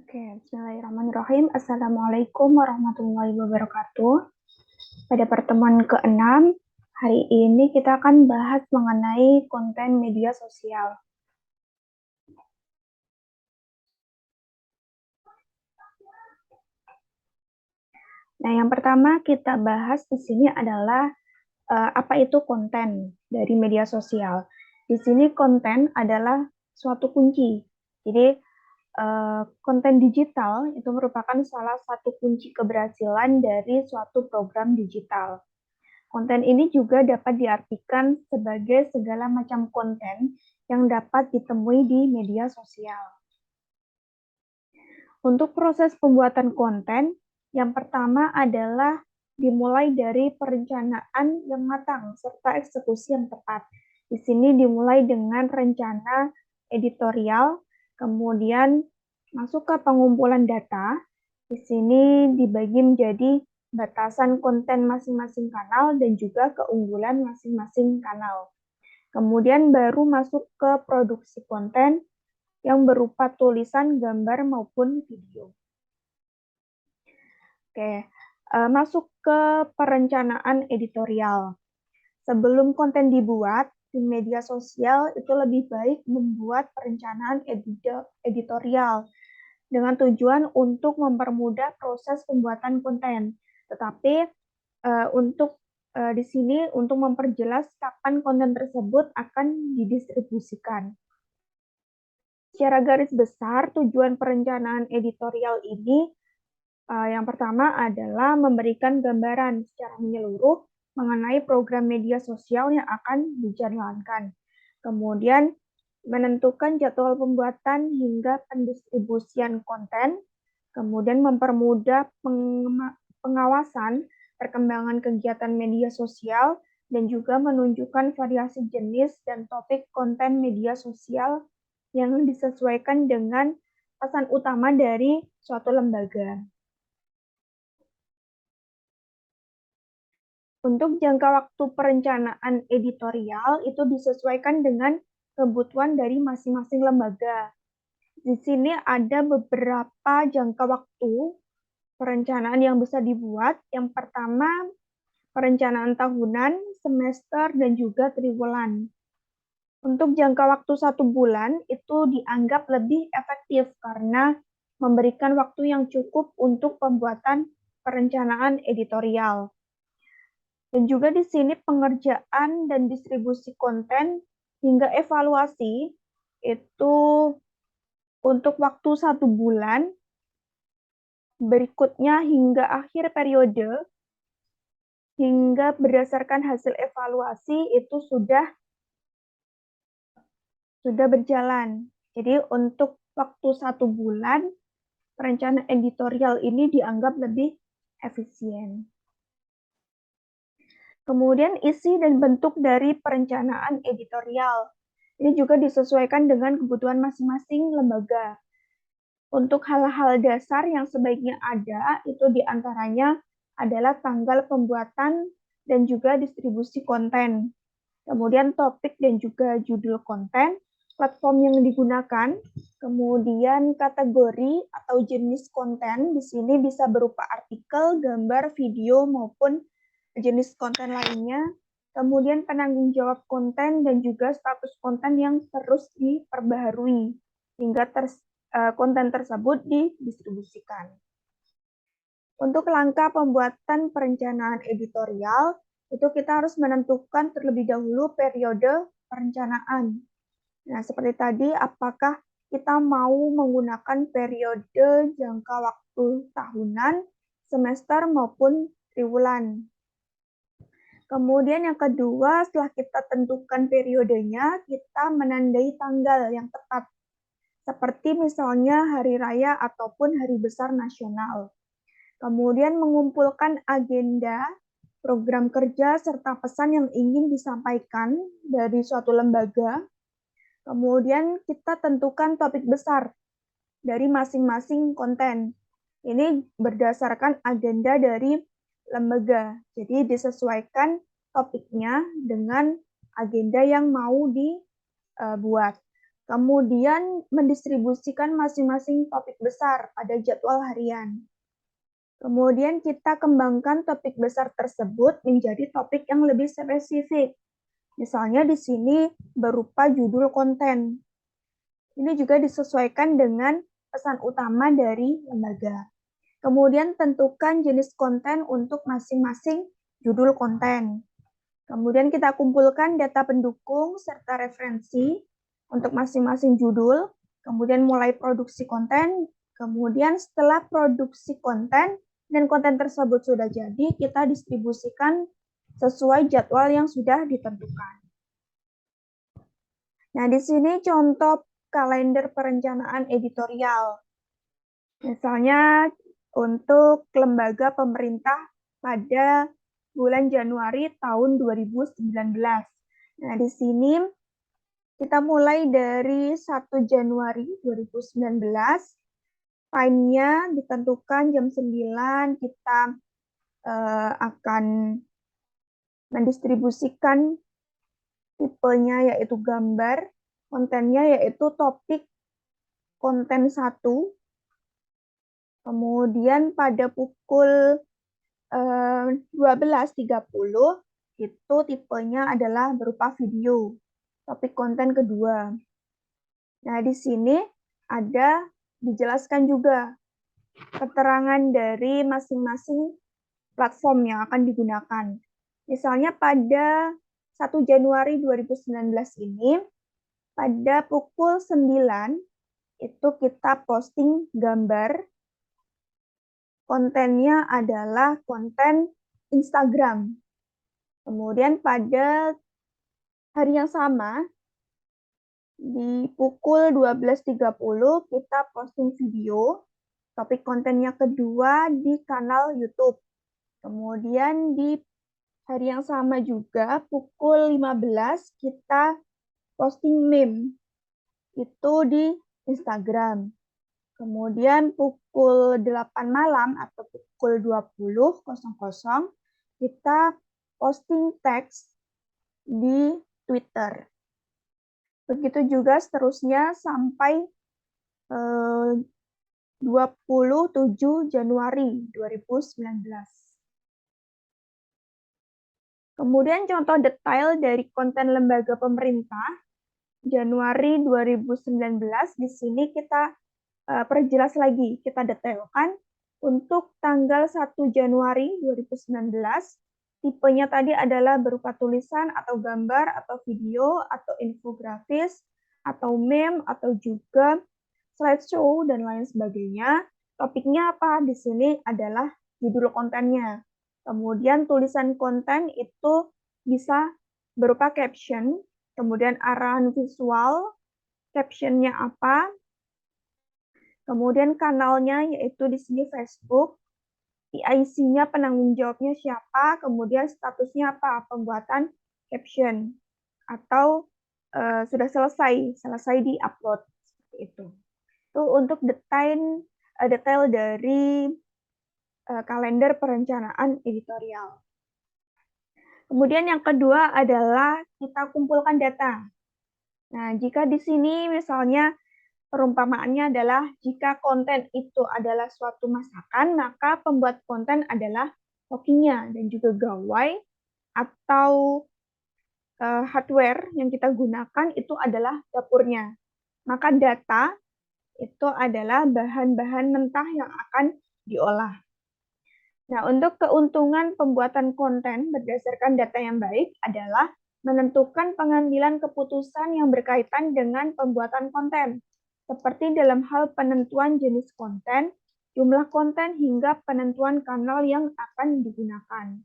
Oke, bismillahirrahmanirrahim. Assalamualaikum warahmatullahi wabarakatuh. Pada pertemuan ke-6, hari ini kita akan bahas mengenai konten media sosial. Nah, yang pertama kita bahas di sini adalah apa itu konten dari media sosial. Di sini konten adalah suatu kunci. Jadi, konten digital itu merupakan salah satu kunci keberhasilan dari suatu program digital. Konten ini juga dapat diartikan sebagai segala macam konten yang dapat ditemui di media sosial. Untuk proses pembuatan konten, yang pertama adalah dimulai dari perencanaan yang matang serta eksekusi yang tepat. Di sini dimulai dengan rencana editorial, kemudian masuk ke pengumpulan data. Di sini dibagi menjadi batasan konten masing-masing kanal dan juga keunggulan masing-masing kanal. Kemudian baru masuk ke produksi konten yang berupa tulisan, gambar, maupun video. Oke, masuk ke perencanaan editorial. Sebelum konten dibuat, di media sosial itu lebih baik membuat perencanaan editorial dengan tujuan untuk mempermudah proses pembuatan konten. Tetapi di sini untuk memperjelas kapan konten tersebut akan didistribusikan. Secara garis besar, tujuan perencanaan editorial ini yang pertama adalah memberikan gambaran secara menyeluruh mengenai program media sosial yang akan dijalankan. Kemudian menentukan jadwal pembuatan hingga pendistribusian konten, kemudian mempermudah pengawasan perkembangan kegiatan media sosial, dan juga menunjukkan variasi jenis dan topik konten media sosial yang disesuaikan dengan pesan utama dari suatu lembaga. Untuk jangka waktu perencanaan editorial itu disesuaikan dengan kebutuhan dari masing-masing lembaga. Di sini ada beberapa jangka waktu perencanaan yang bisa dibuat. Yang pertama, perencanaan tahunan, semester, dan juga triwulan. Untuk jangka waktu 1 bulan itu dianggap lebih efektif karena memberikan waktu yang cukup untuk pembuatan perencanaan editorial. Dan juga di sini pengerjaan dan distribusi konten hingga evaluasi itu untuk waktu 1 bulan, berikutnya hingga akhir periode, hingga berdasarkan hasil evaluasi itu sudah berjalan. Jadi untuk waktu 1 bulan, perencanaan editorial ini dianggap lebih efisien. Kemudian isi dan bentuk dari perencanaan editorial. Ini juga disesuaikan dengan kebutuhan masing-masing lembaga. Untuk hal-hal dasar yang sebaiknya ada, itu diantaranya adalah tanggal pembuatan dan juga distribusi konten. Kemudian topik dan juga judul konten, platform yang digunakan, kemudian kategori atau jenis konten, di sini bisa berupa artikel, gambar, video, maupun jenis konten lainnya, kemudian penanggung jawab konten dan juga status konten yang terus diperbaharui hingga konten tersebut didistribusikan. Untuk langkah pembuatan perencanaan editorial, itu kita harus menentukan terlebih dahulu periode perencanaan. Nah, seperti tadi, apakah kita mau menggunakan periode jangka waktu tahunan, semester, maupun triwulan. Kemudian yang kedua, setelah kita tentukan periodenya, kita menandai tanggal yang tepat. Seperti misalnya hari raya ataupun hari besar nasional. Kemudian mengumpulkan agenda, program kerja, serta pesan yang ingin disampaikan dari suatu lembaga. Kemudian kita tentukan topik besar dari masing-masing konten. Ini berdasarkan agenda dari lembaga. Jadi disesuaikan topiknya dengan agenda yang mau dibuat. Kemudian mendistribusikan masing-masing topik besar pada jadwal harian. Kemudian kita kembangkan topik besar tersebut menjadi topik yang lebih spesifik. Misalnya di sini berupa judul konten. Ini juga disesuaikan dengan pesan utama dari lembaga. Kemudian tentukan jenis konten untuk masing-masing judul konten. Kemudian kita kumpulkan data pendukung serta referensi untuk masing-masing judul. Kemudian mulai produksi konten. Kemudian setelah produksi konten dan konten tersebut sudah jadi, kita distribusikan sesuai jadwal yang sudah ditentukan. Nah, di sini contoh kalender perencanaan editorial. Misalnya untuk lembaga pemerintah pada bulan Januari tahun 2019. Nah, di sini kita mulai dari 1 Januari 2019. Time-nya ditentukan jam 9, kita akan mendistribusikan tipenya yaitu gambar, kontennya yaitu topik konten 1. Kemudian pada pukul 12.30 itu tipenya adalah berupa video, topik konten kedua. Nah, di sini ada dijelaskan juga keterangan dari masing-masing platform yang akan digunakan. Misalnya pada 1 Januari 2019 ini, pada pukul 9 itu kita posting gambar. Kontennya adalah konten Instagram. Kemudian pada hari yang sama, di pukul 12.30 kita posting video, topik kontennya kedua di kanal YouTube. Kemudian di hari yang sama juga, pukul 15 kita posting meme, itu di Instagram. Kemudian pukul 8 malam atau pukul 20.00 kita posting teks di Twitter. Begitu juga seterusnya sampai 27 Januari 2019. Kemudian contoh detail dari konten lembaga pemerintah Januari 2019, di sini kita perjelas lagi, kita detailkan untuk tanggal 1 Januari 2019, tipenya tadi adalah berupa tulisan atau gambar atau video atau infografis atau meme atau juga slideshow dan lain sebagainya. Topiknya apa? Di sini adalah judul kontennya. Kemudian tulisan konten itu bisa berupa caption, kemudian arahan visual, captionnya apa, kemudian kanalnya yaitu di sini Facebook, PIC-nya penanggung jawabnya siapa, kemudian statusnya apa, pembuatan caption, atau sudah selesai di-upload, seperti itu. Itu untuk detail dari kalender perencanaan editorial. Kemudian yang kedua adalah kita kumpulkan data. Nah, jika di sini misalnya perumpamaannya adalah jika konten itu adalah suatu masakan, maka pembuat konten adalah kokinya dan juga gawai atau hardware yang kita gunakan itu adalah dapurnya. Maka data itu adalah bahan-bahan mentah yang akan diolah. Nah, untuk keuntungan pembuatan konten berdasarkan data yang baik adalah menentukan pengambilan keputusan yang berkaitan dengan pembuatan konten, seperti dalam hal penentuan jenis konten, jumlah konten, hingga penentuan kanal yang akan digunakan.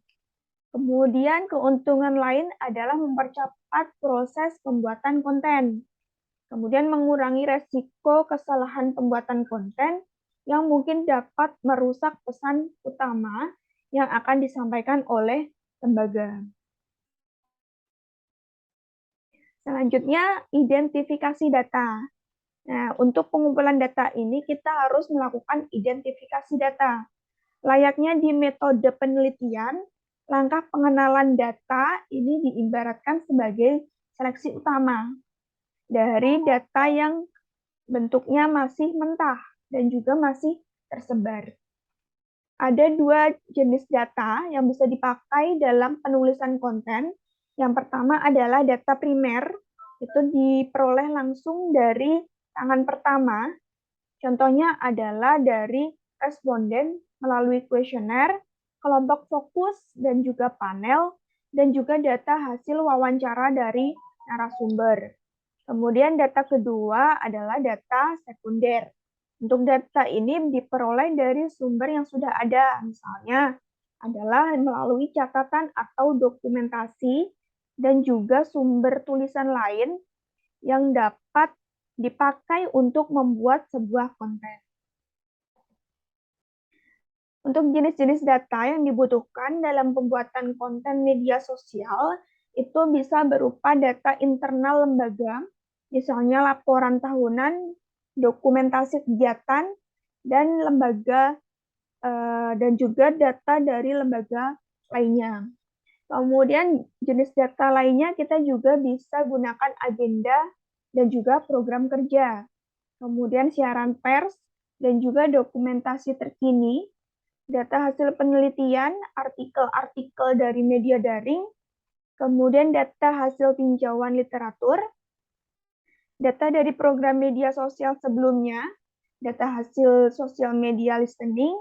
Kemudian keuntungan lain adalah mempercepat proses pembuatan konten, kemudian mengurangi resiko kesalahan pembuatan konten yang mungkin dapat merusak pesan utama yang akan disampaikan oleh lembaga. Selanjutnya, identifikasi data. Nah, untuk pengumpulan data ini kita harus melakukan identifikasi data. Layaknya di metode penelitian, langkah pengenalan data ini diibaratkan sebagai seleksi utama. dari data yang bentuknya masih mentah dan juga masih tersebar. Ada dua jenis data yang bisa dipakai dalam penulisan konten. Yang pertama adalah data primer, itu diperoleh langsung dari tangan pertama. Contohnya adalah dari responden melalui kuesioner, kelompok fokus, dan juga panel, dan juga data hasil wawancara dari narasumber. Kemudian data kedua adalah data sekunder. Untuk data ini diperoleh dari sumber yang sudah ada, misalnya adalah melalui catatan atau dokumentasi dan juga sumber tulisan lain yang dapat dipakai untuk membuat sebuah konten. Untuk jenis-jenis data yang dibutuhkan dalam pembuatan konten media sosial, itu bisa berupa data internal lembaga, misalnya laporan tahunan, dokumentasi kegiatan, dan lembaga dan juga data dari lembaga lainnya. Kemudian jenis data lainnya kita juga bisa gunakan agenda dan juga program kerja. Kemudian siaran pers dan juga dokumentasi terkini, data hasil penelitian, artikel-artikel dari media daring, kemudian data hasil tinjauan literatur, data dari program media sosial sebelumnya, data hasil sosial media listening,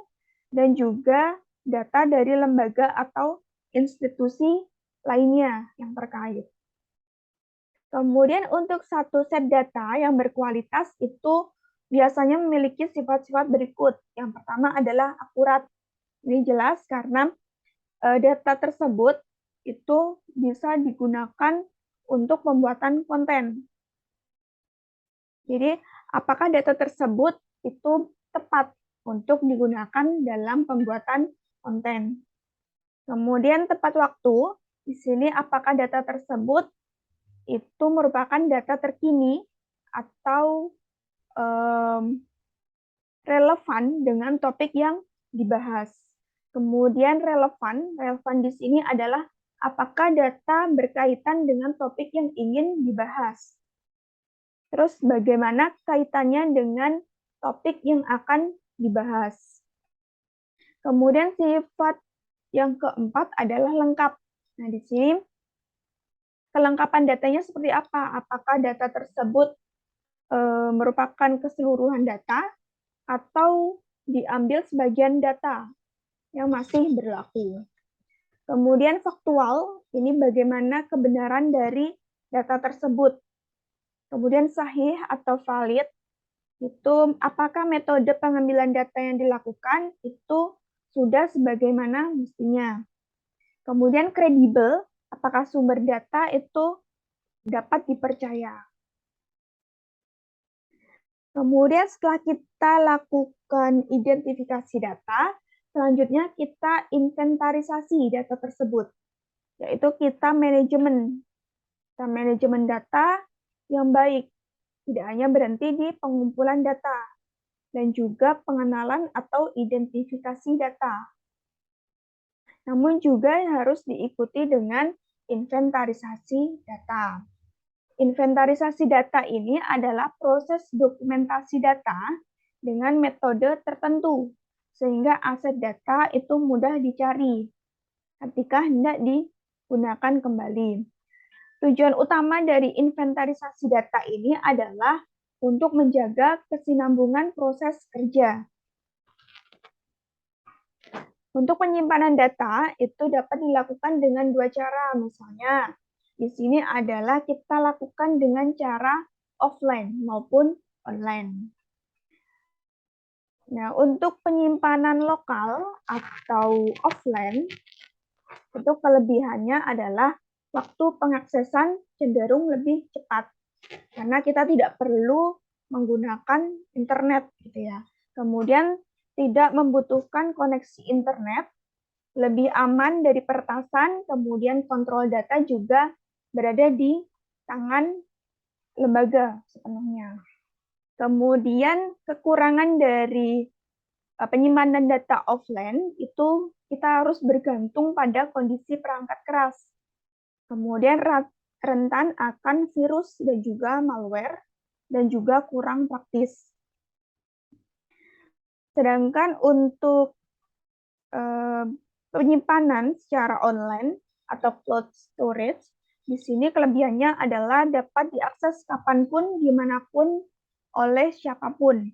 dan juga data dari lembaga atau institusi lainnya yang terkait. Kemudian untuk satu set data yang berkualitas itu biasanya memiliki sifat-sifat berikut. Yang pertama adalah akurat. Ini jelas karena data tersebut itu bisa digunakan untuk pembuatan konten. Jadi, apakah data tersebut itu tepat untuk digunakan dalam pembuatan konten? Kemudian tepat waktu, di sini apakah data tersebut itu merupakan data terkini atau relevan dengan topik yang dibahas. Kemudian relevan di sini adalah apakah data berkaitan dengan topik yang ingin dibahas. Terus bagaimana kaitannya dengan topik yang akan dibahas. Kemudian sifat yang keempat adalah lengkap. Nah, di sini kelengkapan datanya seperti apa? Apakah data tersebut merupakan keseluruhan data atau diambil sebagian data yang masih berlaku. Kemudian faktual, ini bagaimana kebenaran dari data tersebut. Kemudian sahih atau valid, itu apakah metode pengambilan data yang dilakukan itu sudah sebagaimana mestinya. Kemudian kredibel, apakah sumber data itu dapat dipercaya. Kemudian setelah kita lakukan identifikasi data, selanjutnya kita inventarisasi data tersebut, yaitu kita manajemen data yang baik, tidak hanya berhenti di pengumpulan data, dan juga pengenalan atau identifikasi data. Namun juga harus diikuti dengan inventarisasi data. Inventarisasi data ini adalah proses dokumentasi data dengan metode tertentu, sehingga aset data itu mudah dicari ketika hendak digunakan kembali. Tujuan utama dari inventarisasi data ini adalah untuk menjaga kesinambungan proses kerja. Untuk penyimpanan data itu dapat dilakukan dengan dua cara, misalnya di sini adalah kita lakukan dengan cara offline maupun online. Nah, untuk penyimpanan lokal atau offline, itu kelebihannya adalah waktu pengaksesan cenderung lebih cepat, karena kita tidak perlu menggunakan internet, gitu ya. Kemudian tidak membutuhkan koneksi internet, lebih aman dari peretasan, kemudian kontrol data juga berada di tangan lembaga sepenuhnya. Kemudian kekurangan dari penyimpanan data offline itu kita harus bergantung pada kondisi perangkat keras. Kemudian rentan akan virus dan juga malware, dan juga kurang praktis. Sedangkan untuk penyimpanan secara online atau cloud storage, di sini kelebihannya adalah dapat diakses kapanpun, dimanapun, oleh siapapun.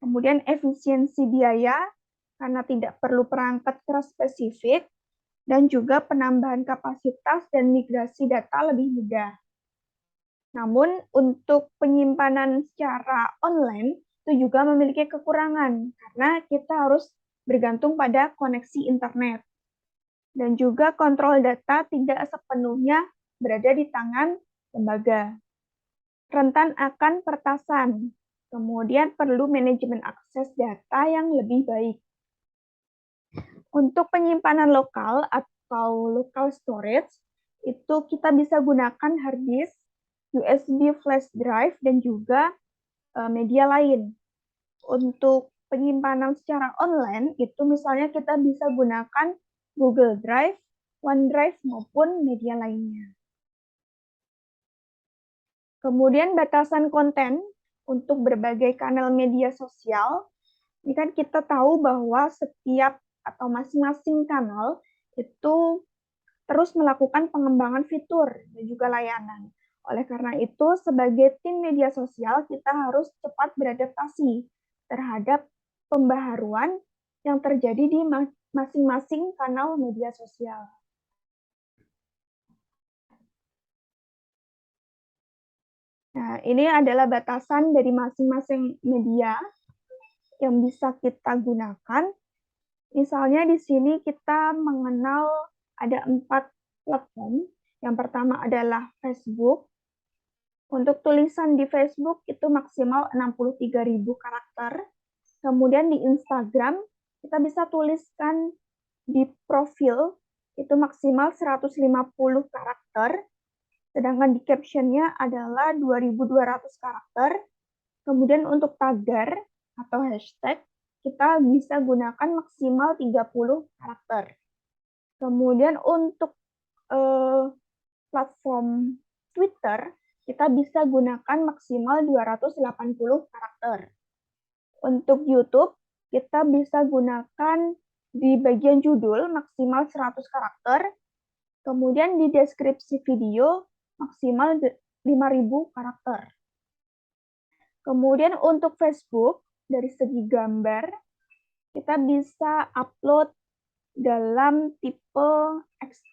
Kemudian efisiensi biaya, karena tidak perlu perangkat keras spesifik, dan juga penambahan kapasitas dan migrasi data lebih mudah. Namun, untuk penyimpanan secara online, itu juga memiliki kekurangan, karena kita harus bergantung pada koneksi internet. Dan juga kontrol data tidak sepenuhnya berada di tangan lembaga. Rentan akan peretasan, kemudian perlu manajemen akses data yang lebih baik. Untuk penyimpanan lokal atau local storage, itu kita bisa gunakan hard disk, USB flash drive, dan juga media lain. Untuk penyimpanan secara online, itu misalnya kita bisa gunakan Google Drive, OneDrive, maupun media lainnya. Kemudian batasan konten untuk berbagai kanal media sosial. Ini kan kita tahu bahwa setiap atau masing-masing kanal itu terus melakukan pengembangan fitur dan juga layanan. Oleh karena itu, sebagai tim media sosial, kita harus cepat beradaptasi terhadap pembaharuan yang terjadi di masing-masing kanal media sosial. Nah, ini adalah batasan dari masing-masing media yang bisa kita gunakan. Misalnya di sini kita mengenal ada 4 platform. Yang pertama adalah Facebook. Untuk tulisan di Facebook itu maksimal 63.000 karakter. Kemudian di Instagram, kita bisa tuliskan di profil, itu maksimal 150 karakter. Sedangkan di captionnya adalah 2.200 karakter. Kemudian untuk tagar atau hashtag, kita bisa gunakan maksimal 30 karakter. Kemudian untuk platform Twitter, kita bisa gunakan maksimal 280 karakter. Untuk YouTube, kita bisa gunakan di bagian judul maksimal 100 karakter, kemudian di deskripsi video maksimal 5.000 karakter. Kemudian untuk Facebook, dari segi gambar, kita bisa upload dalam tipe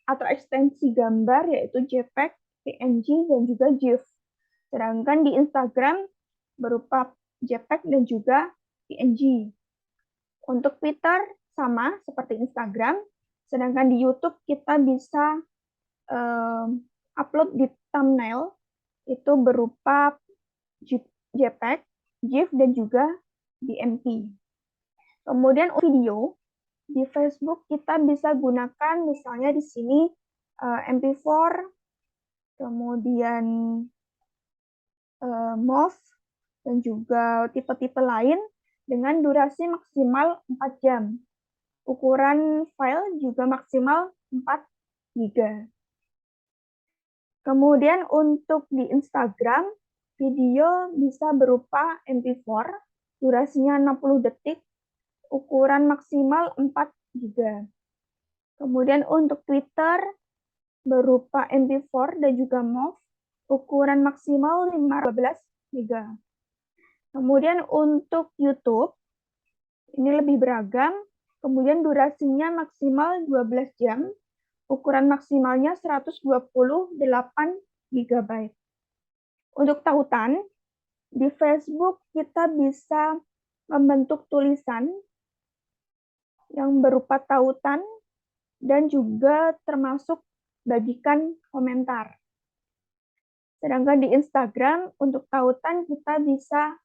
atau ekstensi gambar, yaitu JPEG, PNG, dan juga GIF. Sedangkan di Instagram berupa JPEG dan juga PNG. Untuk Twitter sama seperti Instagram, sedangkan di YouTube kita bisa upload di thumbnail, itu berupa JPEG, GIF, dan juga BMP. Kemudian video, di Facebook kita bisa gunakan misalnya di sini MP4, kemudian MOV, dan juga tipe-tipe lain dengan durasi maksimal 4 jam. Ukuran file juga maksimal 4 GB. Kemudian untuk di Instagram, video bisa berupa MP4, durasinya 60 detik, ukuran maksimal 4 GB. Kemudian untuk Twitter, berupa MP4 dan juga MOV, ukuran maksimal 15 MB. Kemudian untuk YouTube, ini lebih beragam, kemudian durasinya maksimal 12 jam, ukuran maksimalnya 128 GB. Untuk tautan, di Facebook kita bisa membentuk tulisan yang berupa tautan dan juga termasuk bagikan komentar. Sedangkan di Instagram, untuk tautan kita bisa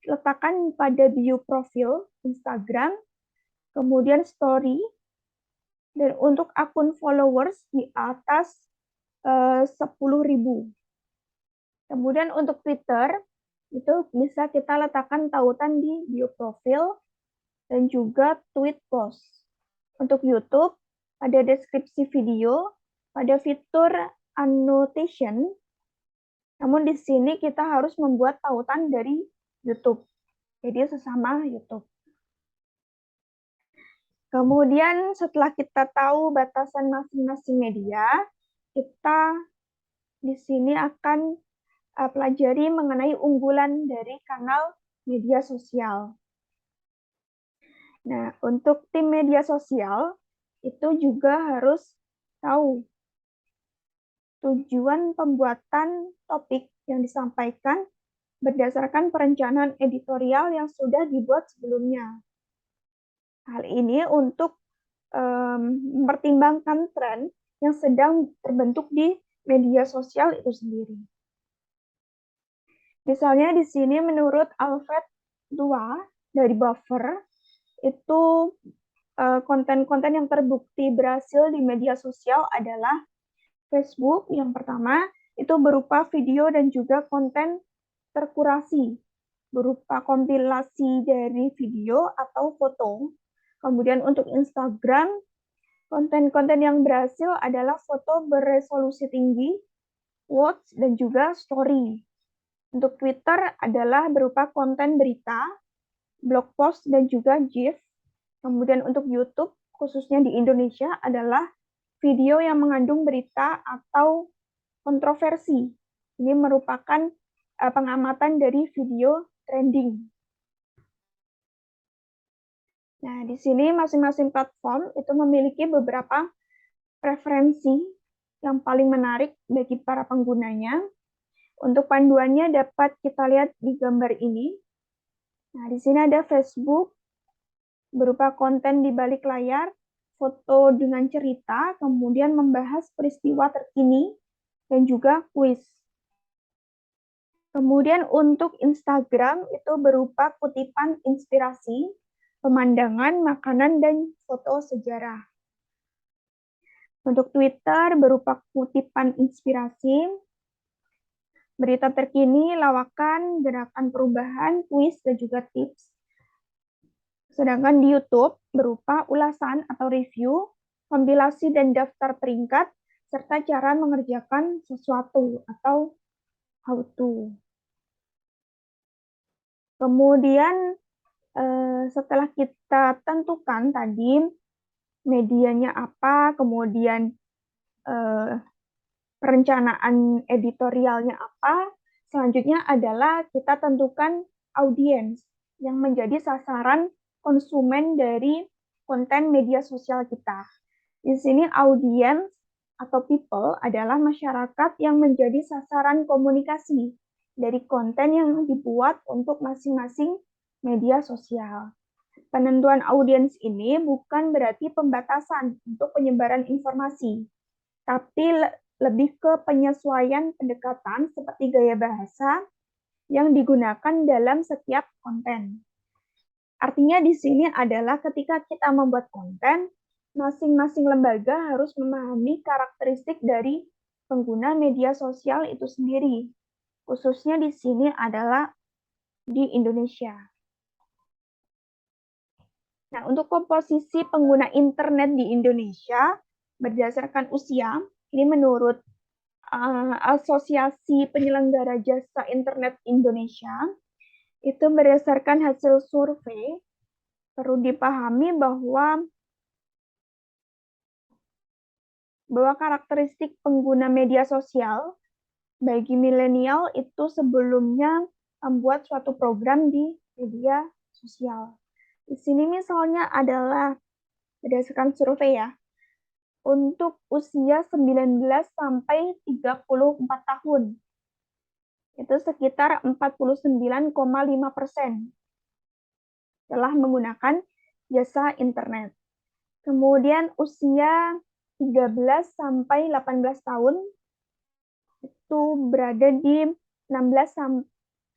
letakkan pada bio profil Instagram, kemudian story, dan untuk akun followers di atas 10.000. Kemudian untuk Twitter, itu bisa kita letakkan tautan di bio profil dan juga tweet post. Untuk YouTube, pada deskripsi video, pada fitur annotation, namun di sini kita harus membuat tautan dari YouTube. Jadi sesama YouTube. Kemudian setelah kita tahu batasan masing-masing media, kita di sini akan pelajari mengenai unggulan dari kanal media sosial. Nah, untuk tim media sosial itu juga harus tahu tujuan pembuatan topik yang disampaikan berdasarkan perencanaan editorial yang sudah dibuat sebelumnya. Hal ini untuk mempertimbangkan tren yang sedang terbentuk di media sosial itu sendiri. Misalnya di sini menurut Alfred 2 dari Buffer, itu konten-konten yang terbukti berhasil di media sosial adalah Facebook yang pertama, itu berupa video dan juga konten terkurasi, berupa kompilasi dari video atau foto. Kemudian untuk Instagram, konten-konten yang berhasil adalah foto beresolusi tinggi, quotes, dan juga story. Untuk Twitter adalah berupa konten berita, blog post, dan juga GIF. Kemudian untuk YouTube, khususnya di Indonesia, adalah video yang mengandung berita atau kontroversi. Ini merupakan pengamatan dari video trending. Nah, di sini masing-masing platform itu memiliki beberapa preferensi yang paling menarik bagi para penggunanya. Untuk panduannya dapat kita lihat di gambar ini. Nah, di sini ada Facebook, berupa konten di balik layar, foto dengan cerita, kemudian membahas peristiwa terkini, dan juga kuis. Kemudian untuk Instagram itu berupa kutipan inspirasi, pemandangan, makanan, dan foto sejarah. Untuk Twitter berupa kutipan inspirasi, berita terkini, lawakan, gerakan perubahan, kuis, dan juga tips. Sedangkan di YouTube berupa ulasan atau review, kompilasi dan daftar peringkat, serta cara mengerjakan sesuatu atau how to. Kemudian setelah kita tentukan tadi medianya apa, kemudian perencanaan editorialnya apa, selanjutnya adalah kita tentukan audiens yang menjadi sasaran konsumen dari konten media sosial kita. Di sini audiens atau people adalah masyarakat yang menjadi sasaran komunikasi dari konten yang dibuat untuk masing-masing media sosial. Penentuan audiens ini bukan berarti pembatasan untuk penyebaran informasi, tapi lebih ke penyesuaian pendekatan seperti gaya bahasa yang digunakan dalam setiap konten. Artinya di sini adalah ketika kita membuat konten, masing-masing lembaga harus memahami karakteristik dari pengguna media sosial itu sendiri. Khususnya di sini adalah di Indonesia. Nah, untuk komposisi pengguna internet di Indonesia berdasarkan usia, ini menurut Asosiasi Penyelenggara Jasa Internet Indonesia, itu berdasarkan hasil survei, perlu dipahami bahwa karakteristik pengguna media sosial bagi milenial itu sebelumnya membuat suatu program di media sosial. Di sini misalnya adalah berdasarkan survei ya, untuk usia 19 sampai 34 tahun. Itu sekitar 49,5% telah menggunakan jasa internet. Kemudian usia 13 sampai 18 tahun itu berada di 16,7%.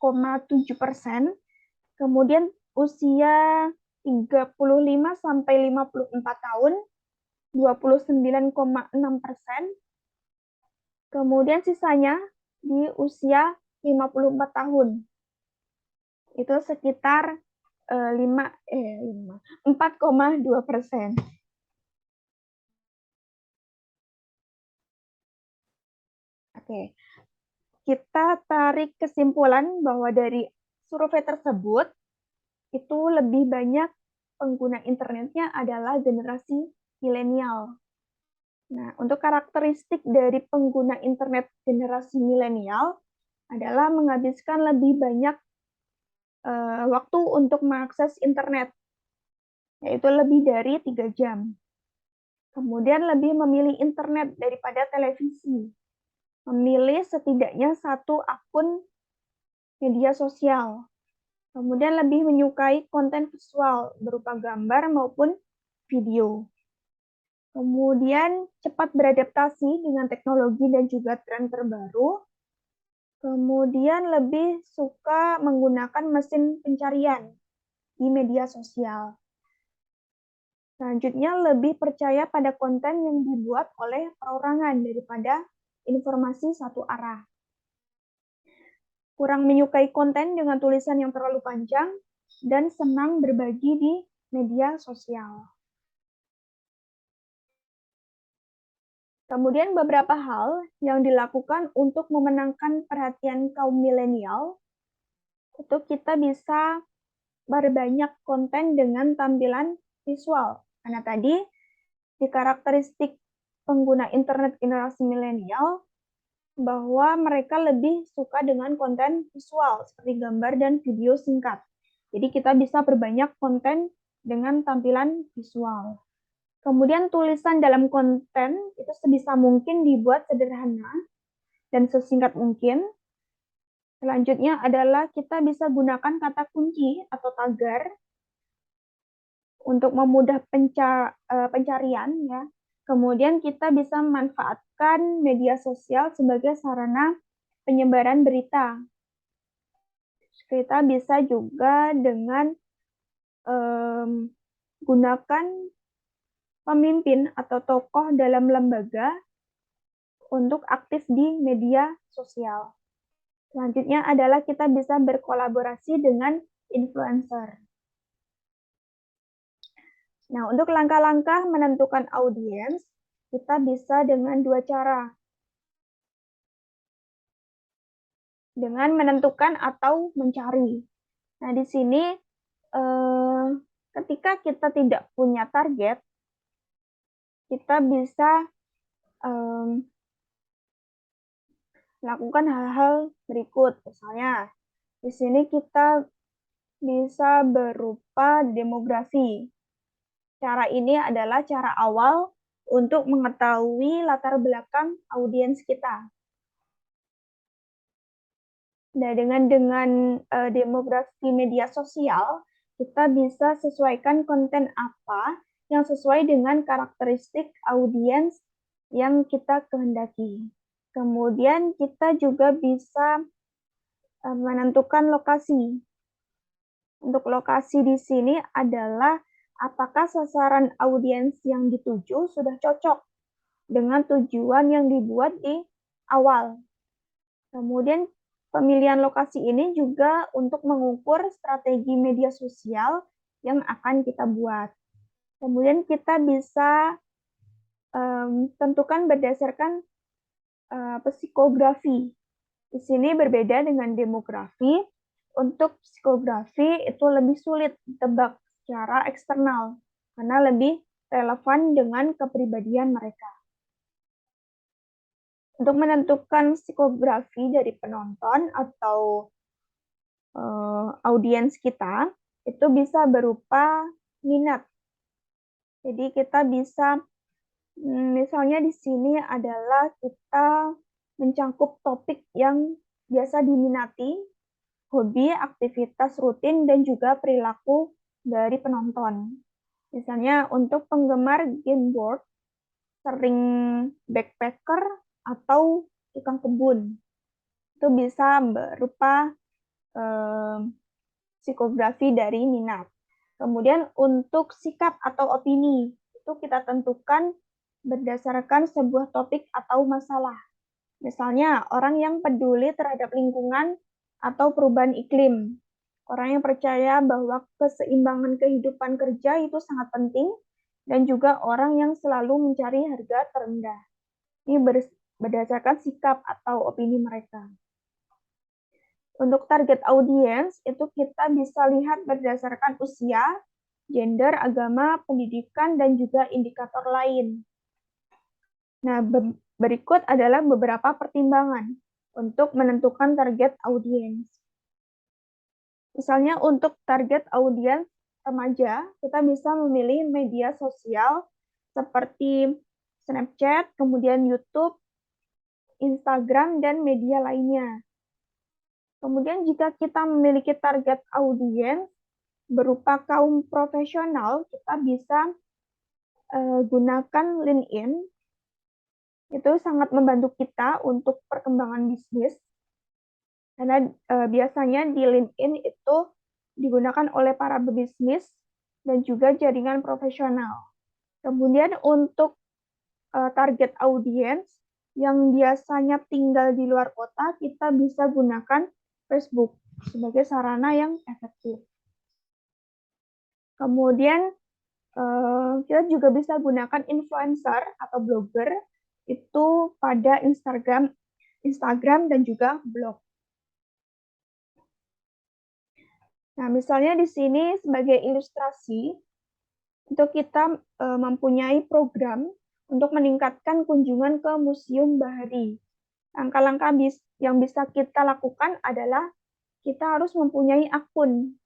Kemudian usia 35 sampai 54 tahun 29,6%. Kemudian sisanya di usia 54 tahun. Itu sekitar 4,2%. Oke, kita tarik kesimpulan bahwa dari survei tersebut, itu lebih banyak pengguna internetnya adalah generasi milenial. Nah, untuk karakteristik dari pengguna internet generasi milenial adalah menghabiskan lebih banyak waktu untuk mengakses internet, yaitu lebih dari 3 jam. Kemudian lebih memilih internet daripada televisi. Memilih setidaknya 1 akun media sosial. Kemudian lebih menyukai konten visual berupa gambar maupun video. Kemudian cepat beradaptasi dengan teknologi dan juga tren terbaru. Kemudian lebih suka menggunakan mesin pencarian di media sosial. Selanjutnya lebih percaya pada konten yang dibuat oleh perorangan daripada informasi satu arah. Kurang menyukai konten dengan tulisan yang terlalu panjang dan senang berbagi di media sosial. Kemudian beberapa hal yang dilakukan untuk memenangkan perhatian kaum milenial, itu kita bisa berbanyak konten dengan tampilan visual. Karena tadi di karakteristik pengguna internet generasi milenial bahwa mereka lebih suka dengan konten visual seperti gambar dan video singkat. Jadi kita bisa berbanyak konten dengan tampilan visual. Kemudian tulisan dalam konten itu sebisa mungkin dibuat sederhana dan sesingkat mungkin. Selanjutnya adalah kita bisa gunakan kata kunci atau tagar untuk memudah pencarian ya. Kemudian kita bisa memanfaatkan media sosial sebagai sarana penyebaran berita. Kita bisa juga dengan gunakan pemimpin atau tokoh dalam lembaga untuk aktif di media sosial. Selanjutnya adalah kita bisa berkolaborasi dengan influencer. Nah, untuk langkah-langkah menentukan audiens, kita bisa dengan 2 cara. Dengan menentukan atau mencari. Nah, di sini ketika kita tidak punya target, kita bisa melakukan hal-hal berikut. Misalnya, di sini kita bisa berupa demografi. Cara ini adalah cara awal untuk mengetahui latar belakang audiens kita. Nah, dengan demografi media sosial, kita bisa sesuaikan konten apa yang sesuai dengan karakteristik audiens yang kita kehendaki. Kemudian kita juga bisa menentukan lokasi. Untuk lokasi di sini adalah apakah sasaran audiens yang dituju sudah cocok dengan tujuan yang dibuat di awal. Kemudian pemilihan lokasi ini juga untuk mengukur strategi media sosial yang akan kita buat. Kemudian kita bisa tentukan berdasarkan psikografi. Di sini berbeda dengan demografi. Untuk psikografi itu lebih sulit ditebak secara eksternal karena lebih relevan dengan kepribadian mereka. Untuk menentukan psikografi dari penonton atau audiens kita, itu bisa berupa minat. Jadi kita bisa, misalnya di sini adalah kita mencangkup topik yang biasa diminati, hobi, aktivitas rutin, dan juga perilaku dari penonton. Misalnya untuk penggemar game board, sering backpacker, atau tukang kebun. Itu bisa berupa psikografi dari minat. Kemudian untuk sikap atau opini, itu kita tentukan berdasarkan sebuah topik atau masalah. Misalnya, orang yang peduli terhadap lingkungan atau perubahan iklim. Orang yang percaya bahwa keseimbangan kehidupan kerja itu sangat penting, dan juga orang yang selalu mencari harga terendah. Ini berdasarkan sikap atau opini mereka. Untuk target audience, itu kita bisa lihat berdasarkan usia, gender, agama, pendidikan, dan juga indikator lain. Nah, berikut adalah beberapa pertimbangan untuk menentukan target audience. Misalnya untuk target audiens remaja, kita bisa memilih media sosial seperti Snapchat, kemudian YouTube, Instagram, dan media lainnya. Kemudian jika kita memiliki target audiens berupa kaum profesional, kita bisa gunakan LinkedIn. Itu sangat membantu kita untuk perkembangan bisnis. Karena biasanya di LinkedIn itu digunakan oleh para pebisnis dan juga jaringan profesional. Kemudian untuk target audiens yang biasanya tinggal di luar kota, kita bisa gunakan Facebook sebagai sarana yang efektif. Kemudian kita juga bisa gunakan influencer atau blogger itu pada Instagram dan juga blog. Nah, misalnya di sini sebagai ilustrasi, itu kita mempunyai program untuk meningkatkan kunjungan ke Museum Bahari. Langkah-langkah yang bisa kita lakukan adalah kita harus mempunyai akun.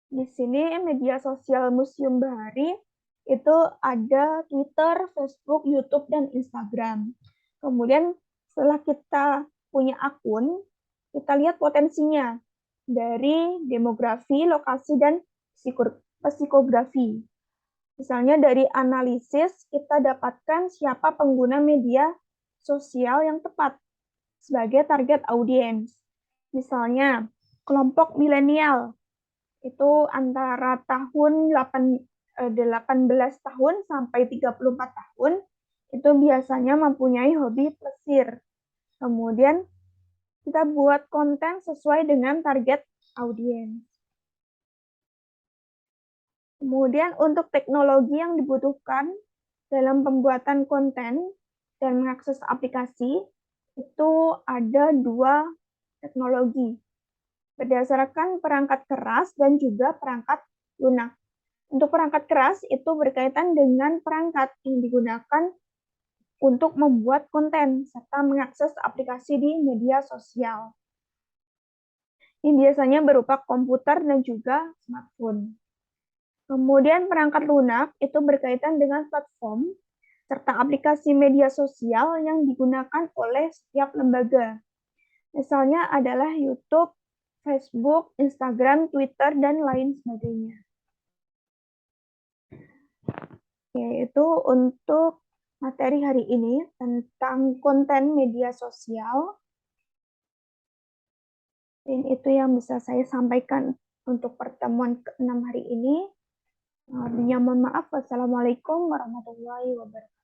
Di sini media sosial Museum Bahari itu ada Twitter, Facebook, YouTube, dan Instagram. Kemudian setelah kita punya akun, kita lihat potensinya dari demografi, lokasi, dan psikografi. Misalnya dari analisis, kita dapatkan siapa pengguna media sosial yang tepat sebagai target audiens. Misalnya, kelompok milenial, itu antara tahun 18 tahun sampai 34 tahun, itu biasanya mempunyai hobi plesir. Kemudian, kita buat konten sesuai dengan target audiens. Kemudian untuk teknologi yang dibutuhkan dalam pembuatan konten dan mengakses aplikasi, itu ada 2 teknologi, berdasarkan perangkat keras dan juga perangkat lunak. Untuk perangkat keras itu berkaitan dengan perangkat yang digunakan untuk membuat konten serta mengakses aplikasi di media sosial. Ini biasanya berupa komputer dan juga smartphone. Kemudian perangkat lunak itu berkaitan dengan platform serta aplikasi media sosial yang digunakan oleh setiap lembaga. Misalnya adalah YouTube, Facebook, Instagram, Twitter, dan lain sebagainya. Yaitu untuk materi hari ini tentang konten media sosial. Dan itu yang bisa saya sampaikan untuk pertemuan ke-6 hari ini. Mohon maaf. Wassalamualaikum warahmatullahi wabarakatuh.